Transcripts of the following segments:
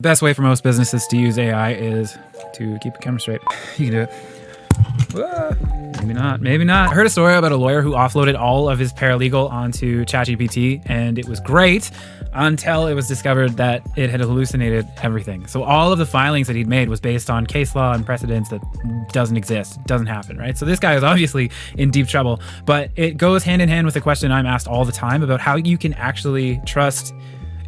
Best way for most businesses to use AI is to keep the camera straight. You can do it. Whoa. Maybe not, maybe not. I heard a story about a lawyer who offloaded all of his paralegal onto ChatGPT, and it was great until it was discovered that it had hallucinated everything. So all of the filings that he'd made was based on case law and precedents that doesn't exist, doesn't happen, right? So this guy is obviously in deep trouble, but it goes hand in hand with the question I'm asked all the time about how you can actually trust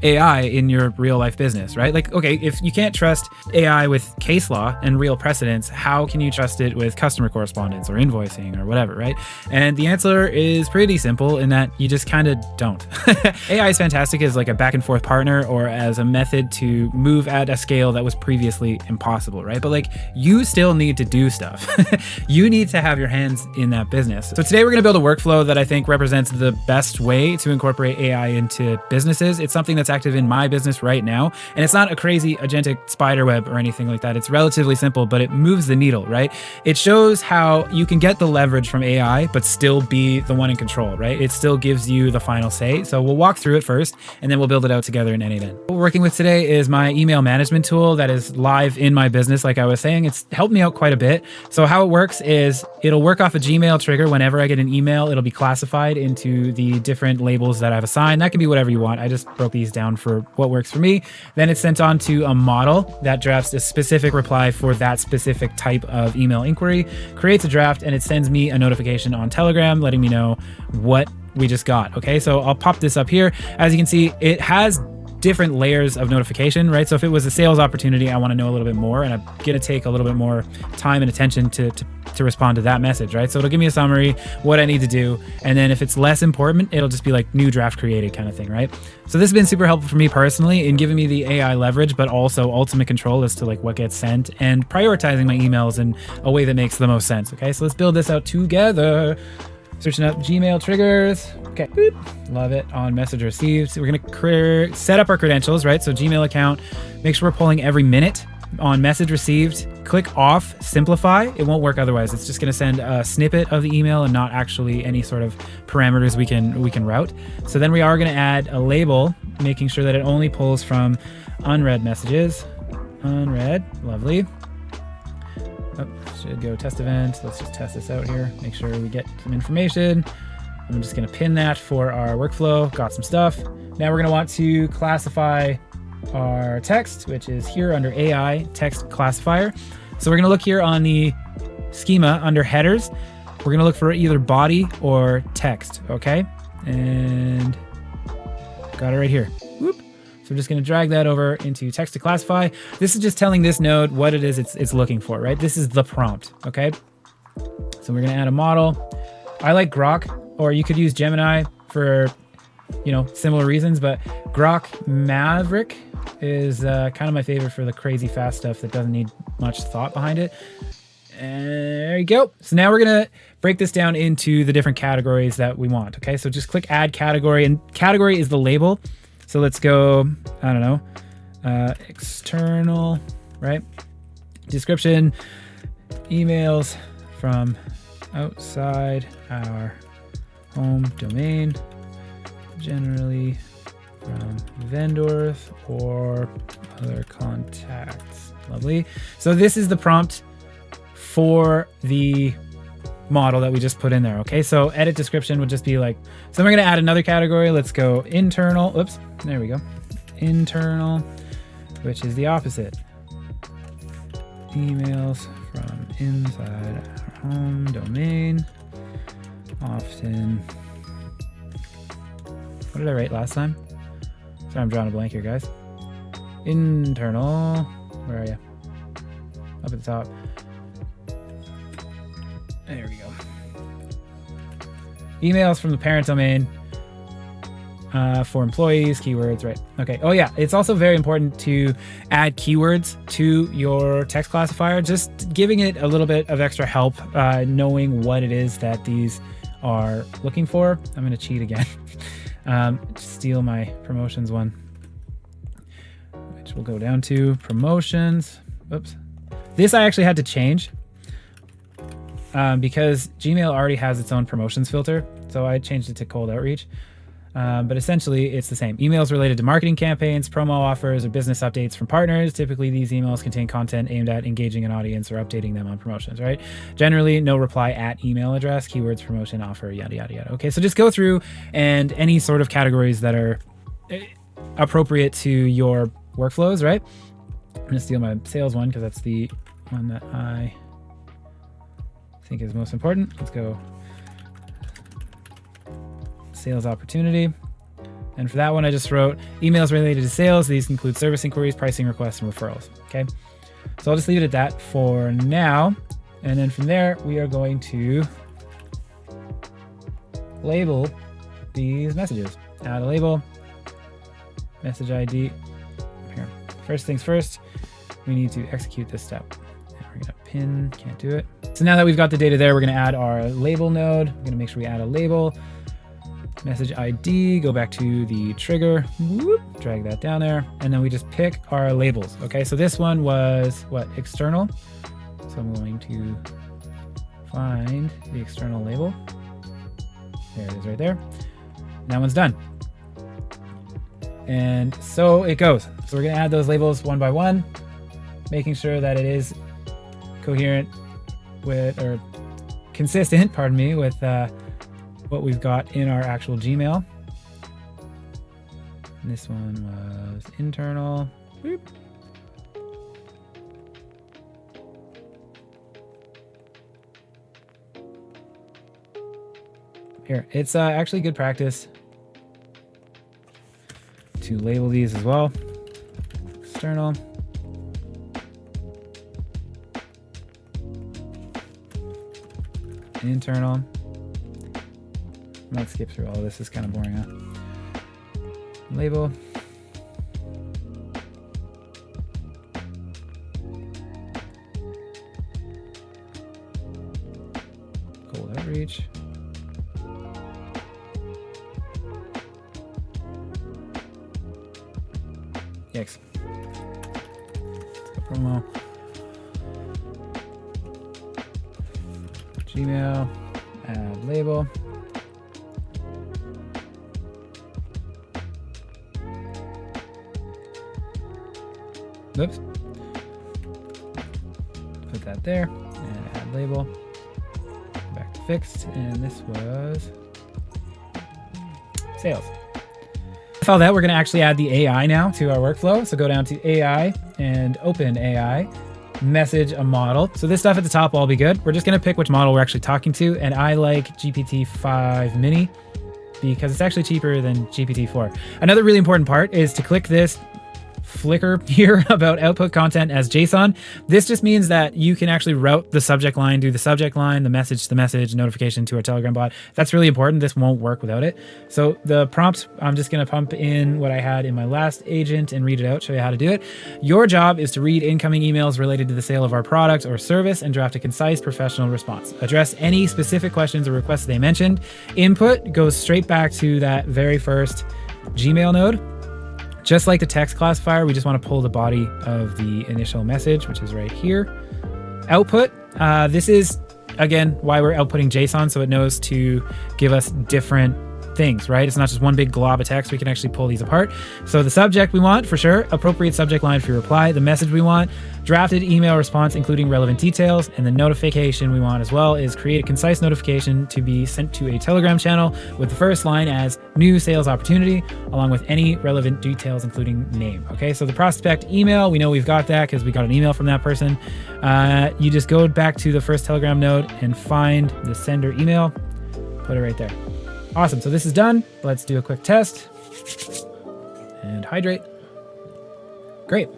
AI in your real life business, right? Like, okay, if you can't trust AI with case law and real precedents, how can you trust it with customer correspondence or invoicing or whatever, right? And the answer is pretty simple in that you just kind of don't. AI is fantastic as like a back and forth partner or as a method to move at a scale that was previously impossible, right? But like, you still need to do stuff. You need to have your hands in that business. So today we're gonna build a workflow that I think represents the best way to incorporate AI into businesses. It's something that's active in my business right now. And it's not a crazy agentic spider web or anything like that. It's relatively simple, but it moves the needle, right? It shows how you can get the leverage from AI, but still be the one in control, right? It still gives you the final say. So we'll walk through it first, and then we'll build it out together in N8N. What we're working with today is my email management tool that is live in my business. Like I was saying, it's helped me out quite a bit. So how it works is it'll work off a Gmail trigger. Whenever I get an email, it'll be classified into the different labels that I've assigned. That can be whatever you want. I just broke these down for what works for me. Then it's sent on to a model that drafts a specific reply for that specific type of email inquiry, creates a draft, and it sends me a notification on Telegram letting me know what we just got. Okay, so I'll pop this up here. As you can see, it has different layers of notification, right? So if it was a sales opportunity, I want to know a little bit more, and I'm going to take a little bit more time and attention to respond to that message, right? So it'll give me a summary, what I need to do. And then if it's less important, it'll just be like new draft created kind of thing, right? So this has been super helpful for me personally in giving me the AI leverage, but also ultimate control as to like what gets sent and prioritizing my emails in a way that makes the most sense. Okay, so let's build this out together. Searching up Gmail triggers. Okay, boop. Love it. On message received. So we're gonna set up our credentials, right? So Gmail account, make sure we're polling every minute. On message received, click off simplify. It won't work otherwise. It's just gonna send a snippet of the email and not actually any sort of parameters we can route. So then we are gonna add a label, making sure that it only pulls from unread messages. Unread, lovely. Oh, should go test event. Let's just test this out here. Make sure we get some information. I'm just gonna pin that for our workflow. Got some stuff. Now we're gonna want to classify our text, which is here under AI text classifier. So we're gonna look here on the schema under headers. We're gonna look for either body or text, okay? And got it right here. Whoop. So we're just gonna drag that over into text to classify. This is just telling this node what it is it's looking for, right? This is the prompt, okay? So we're gonna add a model. I like Grok, or you could use Gemini for, similar reasons, but Grok Maverick is kind of my favorite for the crazy fast stuff that doesn't need much thought behind it. And there you go. So now we're gonna break this down into the different categories that we want, okay? So just click add category, and category is the label. So let's go, I don't know, external, right? Description, emails from outside our home domain, generally from vendors or other contacts. Lovely. So this is the prompt for the model that we just put in there. Okay, so edit description would just be like, so we're gonna add another category. Let's go internal. Oops, there we go. Internal, which is the opposite. Emails from inside our home domain. Often. What did I write last time? Sorry, I'm drawing a blank here, guys. Internal. Where are you? Up at the top. There we go. Emails from the parent domain for employees, keywords, right? Okay. Oh yeah, it's also very important to add keywords to your text classifier, just giving it a little bit of extra help knowing what it is that these are looking for. I'm going to cheat again. Steal my promotions one, which will go down to promotions. Oops. This I actually had to change because Gmail already has its own promotions filter. So I changed it to cold outreach. But essentially it's the same. Emails related to marketing campaigns, promo offers, or business updates from partners. Typically these emails contain content aimed at engaging an audience or updating them on promotions, right? Generally no reply at email address, keywords, promotion, offer, yada, yada, yada. Okay, so just go through and any sort of categories that are appropriate to your workflows, right? I'm gonna steal my sales one because that's the one that I think is most important. Let's go sales opportunity. And for that one, I just wrote emails related to sales. These include service inquiries, pricing requests, and referrals. Okay. So I'll just leave it at that for now. And then from there, we are going to label these messages. Add a label, message ID. Here. First things first, we need to execute this step. And we're gonna pin, can't do it. So now that we've got the data there, we're gonna add our label node. We're gonna make sure we add a label. Message ID, go back to the trigger, whoop, drag that down there, and then we just pick our labels. Okay, so this one was what, external? So I'm going to find the external label. There it is right there. That one's done. And so it goes. So we're gonna add those labels one by one, making sure that it is coherent with, or consistent, pardon me, with what we've got in our actual Gmail. And this one was internal. Boop. Here, it's actually good practice to label these as well. External. Internal. Let's skip through all of this. It's kind of boring, huh? Label. Cold outreach. Yikes. Let's go promo. Gmail. Add label. Oops. Put that there and add label. Back to fixed, and this was sales. With all that, we're going to actually add the AI now to our workflow. So go down to AI and open AI, message a model. So this stuff at the top will all be good. We're just going to pick which model we're actually talking to, and I like GPT-5 Mini because it's actually cheaper than GPT-4. Another really important part is to click this flicker here about output content as JSON. This just means that you can actually route the subject line, do the subject line, the message, notification to our Telegram bot. That's really important. This won't work without it. So the prompts, I'm just going to pump in what I had in my last agent and read it out, show you how to do it. Your job is to read incoming emails related to the sale of our product or service and draft a concise professional response. Address any specific questions or requests they mentioned. Input goes straight back to that very first Gmail node. Just like the text classifier, we just want to pull the body of the initial message, which is right here. Output, this is, again, why we're outputting JSON, so it knows to give us different things, right? It's not just one big glob of text. We can actually pull these apart. So the subject we want, for sure, appropriate subject line for your reply. The message we want, drafted email response, including relevant details. And the notification we want as well is create a concise notification to be sent to a Telegram channel with the first line as new sales opportunity, along with any relevant details, including name. Okay, so the prospect email, we know we've got that because we got an email from that person. You just go back to the first Telegram node and find the sender email, put it right there. Awesome, so this is done. Let's do a quick test and hydrate. Great.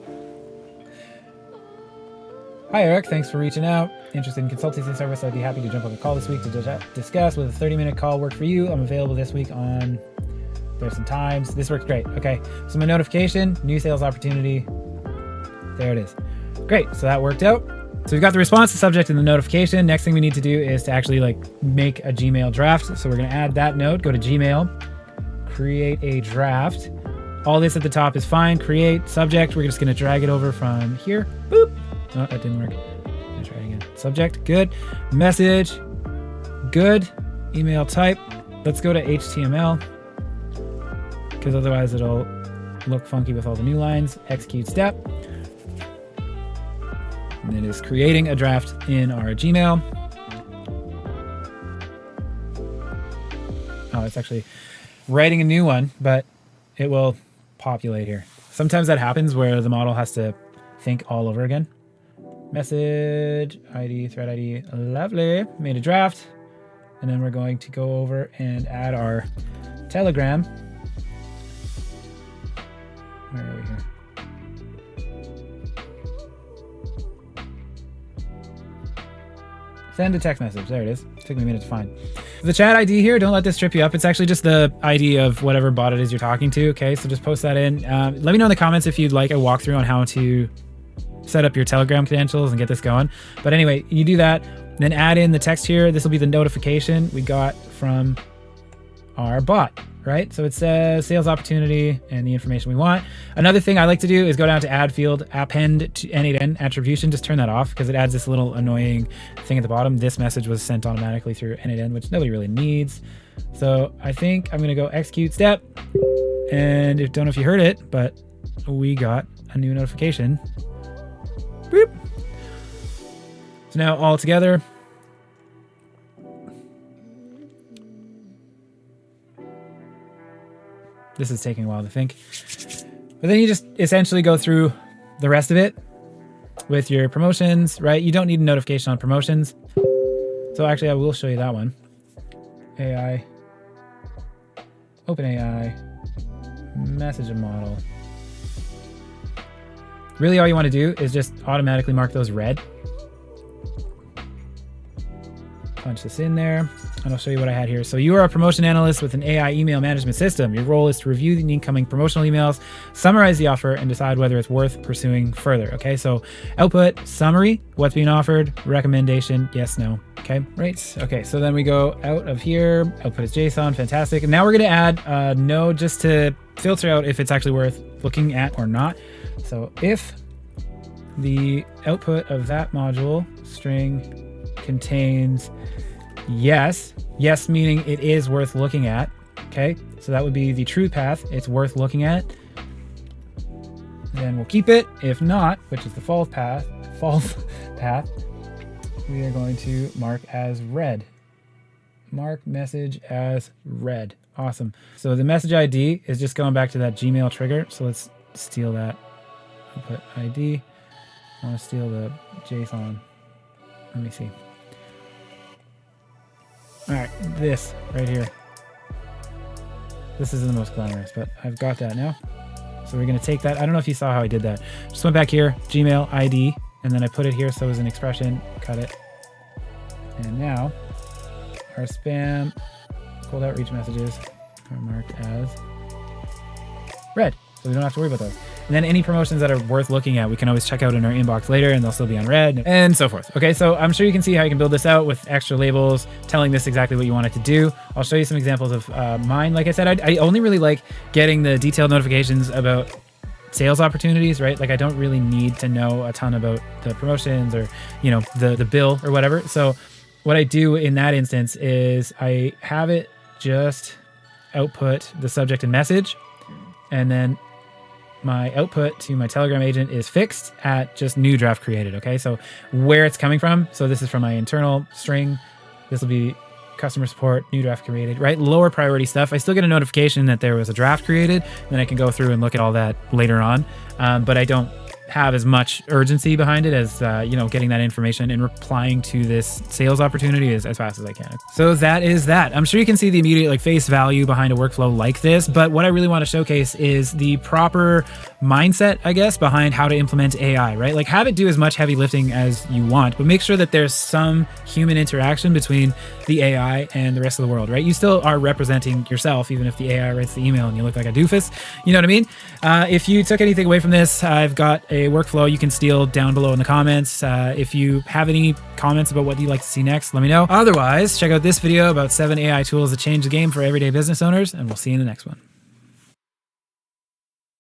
Hi, Eric. Thanks for reaching out. Interested in consultancy service? I'd be happy to jump on a call this week to discuss. With a 30-minute call work for you? I'm available this week on, there's some times. This works great. Okay, so my notification, new sales opportunity. There it is. Great, so that worked out. So we've got the response, the subject, and the notification. Next thing we need to do is to actually make a Gmail draft. So we're going to add that node, go to Gmail, create a draft. All this at the top is fine. Create subject. We're just going to drag it over from here. Boop. Oh, that didn't work. Let's try it again. Subject, good. Message, good. Email type. Let's go to HTML. because otherwise it'll look funky with all the new lines. Execute step. And it is creating a draft in our Gmail. Oh, it's actually writing a new one, but it will populate here. Sometimes that happens where the model has to think all over again. Message, ID, thread ID, lovely. Made a draft. And then we're going to go over and add our Telegram. Where are we here? Send a text message. There it is. Took me a minute to find. The chat ID here, don't let this trip you up. It's actually just the ID of whatever bot it is you're talking to. Okay, so just post that in. Let me know in the comments if you'd like a walkthrough on how to set up your Telegram credentials and get this going. But anyway, you do that, then add in the text here. This will be the notification we got from our bot, right? So it says sales opportunity and the information we want. Another thing I like to do is go down to add field, append to N8N attribution. Just turn that off because it adds this little annoying thing at the bottom. This message was sent automatically through N8N, which nobody really needs. So I think I'm going to go execute step. And I don't know if you heard it, but we got a new notification. Boop. So now all together, this is taking a while to think. But then you just essentially go through the rest of it with your promotions, right? You don't need a notification on promotions. So actually, I will show you that one. AI, OpenAI, message and model. Really, all you want to do is just automatically mark those red. Punch this in there, and I'll show you what I had here. So you are a promotion analyst with an AI email management system. Your role is to review the incoming promotional emails, summarize the offer, and decide whether it's worth pursuing further. Okay, so output, summary, what's being offered, recommendation, yes, no. Okay, right. Okay, so then we go out of here. Output is JSON, fantastic. And now we're gonna add a node just to filter out if it's actually worth looking at or not. So if the output of that module string contains yes meaning it is worth looking at, okay, so that would be the true path, it's worth looking at, then we'll keep it. If not, which is the false path, we are going to mark as red. Mark message as red. Awesome. So the message ID is just going back to that Gmail trigger, so let's steal that. Put ID. I want to steal the JSON. Let me see. All right, this right here. This isn't the most glamorous, but I've got that now. So we're going to take that. I don't know if you saw how I did that. Just went back here, Gmail ID, and then I put it here so as an expression, cut it. And now our spam cold outreach messages are marked as red. So we don't have to worry about those. And then any promotions that are worth looking at, we can always check out in our inbox later and they'll still be on red and so forth. Okay, so I'm sure you can see how you can build this out with extra labels, telling this exactly what you want it to do. I'll show you some examples of mine. Like I said, I only really like getting the detailed notifications about sales opportunities, right? Like I don't really need to know a ton about the promotions or, you know, the bill or whatever. So what I do in that instance is I have it just output the subject and message, and then my output to my Telegram agent is fixed at just new draft created. Okay, so where it's coming from. So this is from my internal string. This will be customer support, new draft created, right? Lower priority stuff. I still get a notification that there was a draft created. Then I can go through and look at all that later on. But I don't have as much urgency behind it as, you know, getting that information and replying to this sales opportunity as fast as I can. So that is that. I'm sure you can see the immediate like face value behind a workflow like this, but what I really want to showcase is the proper mindset, I guess, behind how to implement AI, right? Like have it do as much heavy lifting as you want, but make sure that there's some human interaction between the AI and the rest of the world, right? You still are representing yourself, even if the AI writes the email and you look like a doofus, you know what I mean? If you took anything away from this, I've got a workflow you can steal down below in the comments. If you have any comments about what you'd like to see next, let me know. Otherwise, check out this video about 7 AI tools that change the game for everyday business owners, and we'll see you in the next one.